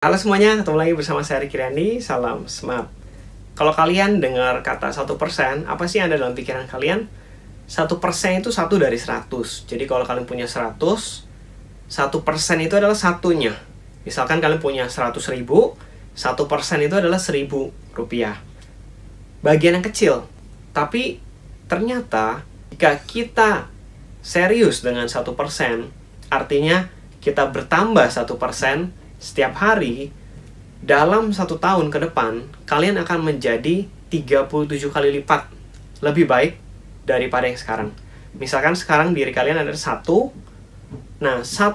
Halo semuanya, ketemu lagi bersama saya Ricky Randi, salam smart. Kalau kalian dengar kata 1%, apa sih yang ada dalam pikiran kalian? 1% itu 1 dari 100. Jadi kalau kalian punya 100, 1% itu adalah satunya. Misalkan kalian punya 100 ribu, 1% itu adalah 1000 rupiah. Bagian yang kecil. Tapi ternyata jika kita serius dengan 1%, artinya kita bertambah 1% setiap hari, dalam 1 tahun ke depan, kalian akan menjadi 37 kali lipat lebih baik daripada yang sekarang. Misalkan sekarang diri kalian ada 1, nah 1%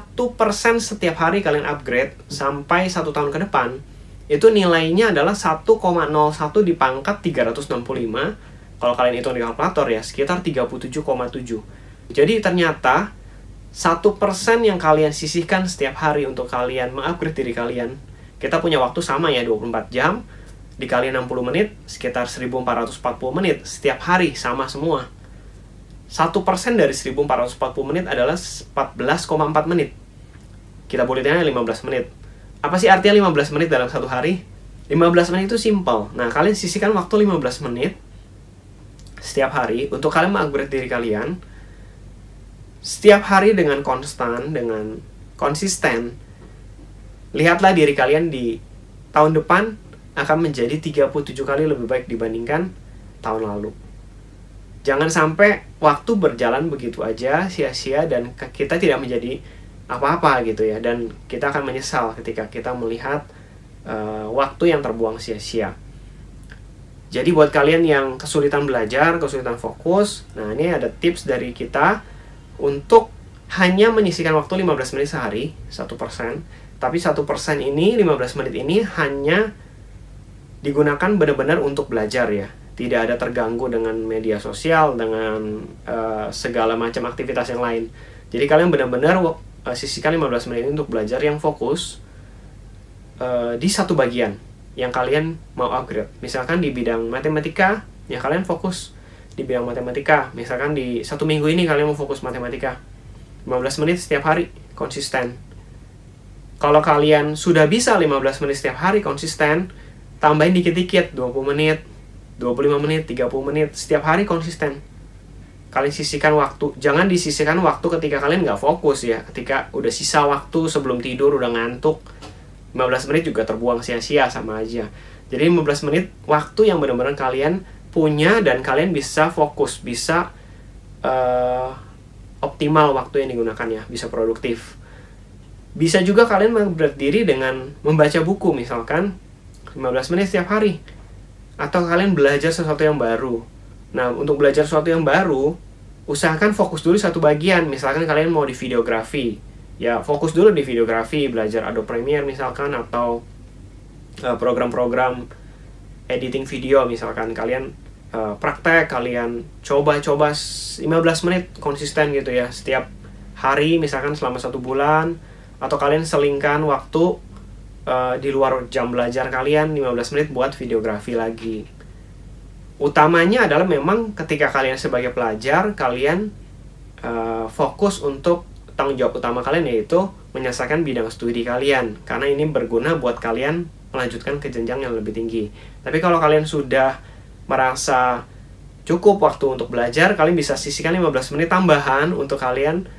setiap hari kalian upgrade sampai 1 tahun ke depan, itu nilainya adalah 1,01 dipangkat 365. Kalau kalian hitung di kalkulator ya, sekitar 37,7. Jadi ternyata 1% yang kalian sisihkan setiap hari untuk kalian mengupgrade diri kalian, kita punya waktu sama ya, 24 jam dikali 60 menit, sekitar 1440 menit setiap hari, sama semua. 1% dari 1440 menit adalah 14,4 menit. Kita bulitinnya 15 menit. Apa sih artinya 15 menit dalam satu hari? 15 menit itu simple. Nah, kalian sisihkan waktu 15 menit setiap hari untuk kalian mengupgrade diri kalian. Setiap hari dengan konstan, dengan konsisten, lihatlah diri kalian di tahun depan akan menjadi 37 kali lebih baik dibandingkan tahun lalu. Jangan sampai waktu berjalan begitu aja, sia-sia, dan kita tidak menjadi apa-apa gitu ya. Dan kita akan menyesal ketika kita melihat waktu yang terbuang sia-sia. Jadi buat kalian yang kesulitan belajar, kesulitan fokus, nah ini ada tips dari kita untuk hanya menyisihkan waktu 15 menit sehari, 1%. Tapi 1% ini, 15 menit ini hanya digunakan benar-benar untuk belajar ya. Tidak ada terganggu dengan media sosial, dengan segala macam aktivitas yang lain. Jadi kalian benar-benar sisihkan 15 menit ini untuk belajar yang fokus di satu bagian yang kalian mau upgrade. Misalkan di bidang matematika, ya kalian fokus di bidang matematika. Misalkan di 1 minggu ini kalian mau fokus matematika, 15 menit setiap hari, konsisten. Kalau kalian sudah bisa 15 menit setiap hari konsisten, tambahin dikit-dikit, 20 menit, 25 menit, 30 menit, setiap hari konsisten. Kalian sisihkan waktu, jangan disisihkan waktu ketika kalian nggak fokus ya, ketika udah sisa waktu sebelum tidur, udah ngantuk, 15 menit juga terbuang sia-sia, sama aja. Jadi 15 menit waktu yang benar-benar kalian punya dan kalian bisa fokus, bisa optimal waktu yang digunakan ya, bisa produktif. Bisa juga kalian mengupgrade diri dengan membaca buku, misalkan 15 menit setiap hari. Atau kalian belajar sesuatu yang baru. Nah, untuk belajar sesuatu yang baru, usahakan fokus dulu satu bagian. Misalkan kalian mau di videografi, ya fokus dulu di videografi, belajar Adobe Premiere misalkan, atau program-program editing video. Misalkan kalian praktek, kalian coba-coba 15 menit konsisten gitu ya, setiap hari misalkan selama 1 bulan. Atau kalian selingkan waktu di luar jam belajar kalian 15 menit buat videografi lagi. Utamanya adalah memang ketika kalian sebagai pelajar, kalian fokus untuk tanggung jawab utama kalian, yaitu menyelesaikan bidang studi kalian, karena ini berguna buat kalian melanjutkan ke jenjang yang lebih tinggi. Tapi kalau kalian sudah merasa cukup waktu untuk belajar, kalian bisa sisihkan 15 menit tambahan untuk kalian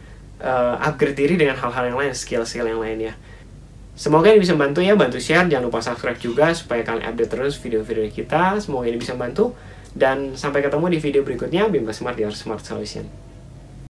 upgrade diri dengan hal-hal yang lain, skill-skill yang lain ya. Semoga ini bisa membantu ya, bantu share, jangan lupa subscribe juga supaya kalian update terus video-video kita. Semoga ini bisa membantu, dan sampai ketemu di video berikutnya. Bimba Smart, your smart solution.